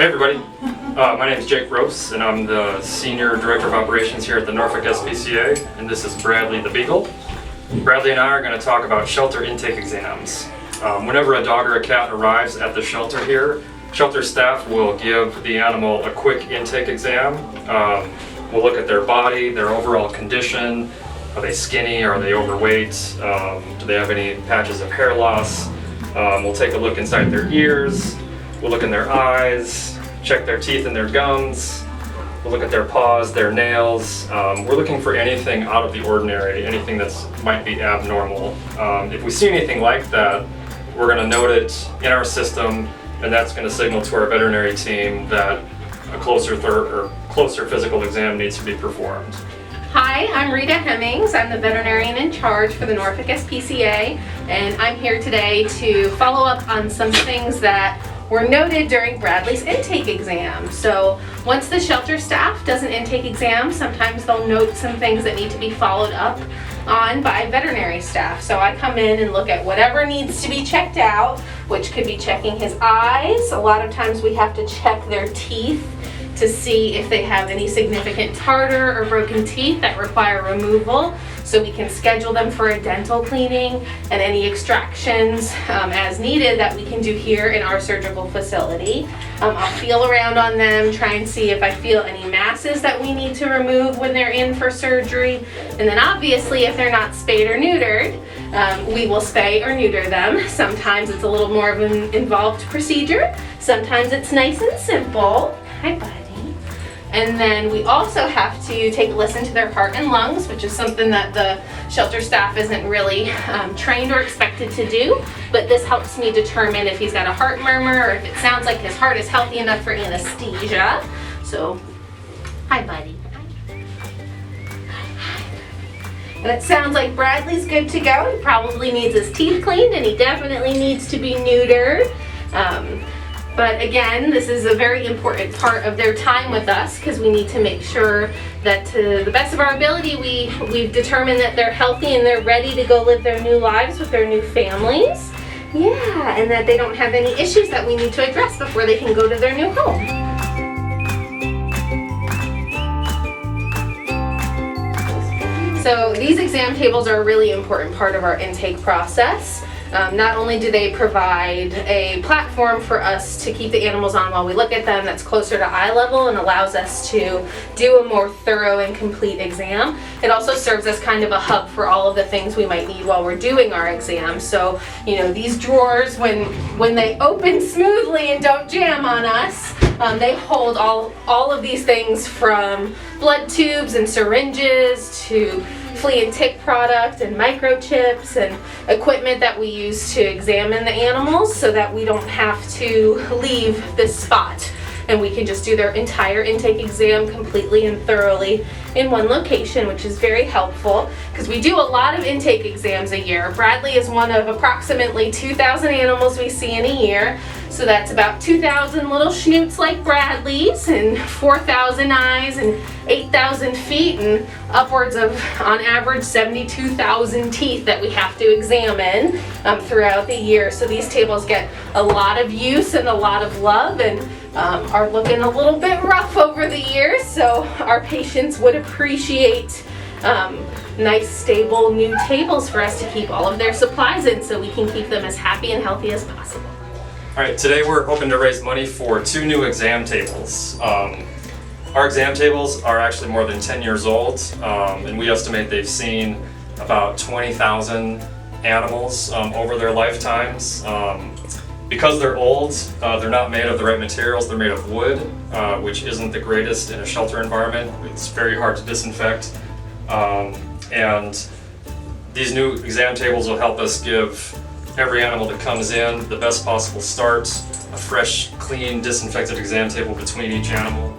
Hey everybody, my name is Jake Rose and I'm the Senior Director of Operations here at the Norfolk SPCA, and this is Bradley the Beagle. Bradley and I are going to talk about shelter intake exams. Whenever a dog or a cat arrives at the shelter here, shelter staff will give the animal a quick intake exam. We'll look at their body, their overall condition. Are they skinny? Are they overweight? Do they have any patches of hair loss? We'll take a look inside their ears. We'll look in their eyes, check their teeth and their gums. We'll look at their paws, their nails. We're looking for anything out of the ordinary, anything that might be abnormal. If we see anything like that, we're going to note it in our system, and that's going to signal to our veterinary team that a closer physical exam needs to be performed. Hi, I'm Rita Hemmings. I'm the veterinarian in charge for the Norfolk SPCA, and I'm here today to follow up on some things that were noted during Bradley's intake exam. So once the shelter staff does an intake exam, sometimes they'll note some things that need to be followed up on by veterinary staff. So I come in and look at whatever needs to be checked out, which could be checking his eyes. A lot of times we have to check their teeth to see if they have any significant tartar or broken teeth that require removal, so we can schedule them for a dental cleaning and any extractions as needed that we can do here in our surgical facility. I'll feel around on them, try and see if I feel any masses that we need to remove when they're in for surgery. And then obviously if they're not spayed or neutered, we will spay or neuter them. Sometimes it's a little more of an involved procedure. Sometimes it's nice and simple. Hi, buddy. And then we also have to take a listen to their heart and lungs, which is something that the shelter staff isn't really trained or expected to do. But this helps me determine if he's got a heart murmur or if it sounds like his heart is healthy enough for anesthesia. So, hi, buddy. And it sounds like Bradley's good to go. He probably needs his teeth cleaned, and he definitely needs to be neutered. But again, this is a very important part of their time with us because we need to make sure that to the best of our ability we've determined that they're healthy and they're ready to go live their new lives with their new families. Yeah, and that they don't have any issues that we need to address before they can go to their new home. So these exam tables are a really important part of our intake process. Not only do they provide a platform for us to keep the animals on while we look at them that's closer to eye level and allows us to do a more thorough and complete exam, it also serves as kind of a hub for all of the things we might need while we're doing our exam. So, you know, these drawers, when they open smoothly and don't jam on us, they hold all of these things from blood tubes and syringes to flea and tick product and microchips and equipment that we use to examine the animals so that we don't have to leave this spot and we can just do their entire intake exam completely and thoroughly in one location, which is very helpful because we do a lot of intake exams a year. Bradley is one of approximately 2,000 animals we see in a year. So that's about 2,000 little schnoots like Bradley's and 4,000 eyes and 8,000 feet and upwards of, on average, 72,000 teeth that we have to examine throughout the year. So these tables get a lot of use and a lot of love and are looking a little bit rough over the years. So our patients would appreciate nice, stable, new tables for us to keep all of their supplies in so we can keep them as happy and healthy as possible. All right, today we're hoping to raise money for 2 new exam tables. Our exam tables are actually more than 10 years old, and we estimate they've seen about 20,000 animals over their lifetimes. Because they're old, they're not made of the right materials, they're made of wood, which isn't the greatest in a shelter environment. It's very hard to disinfect. And these new exam tables will help us give every animal that comes in the best possible start, a fresh, clean, disinfected exam table between each animal.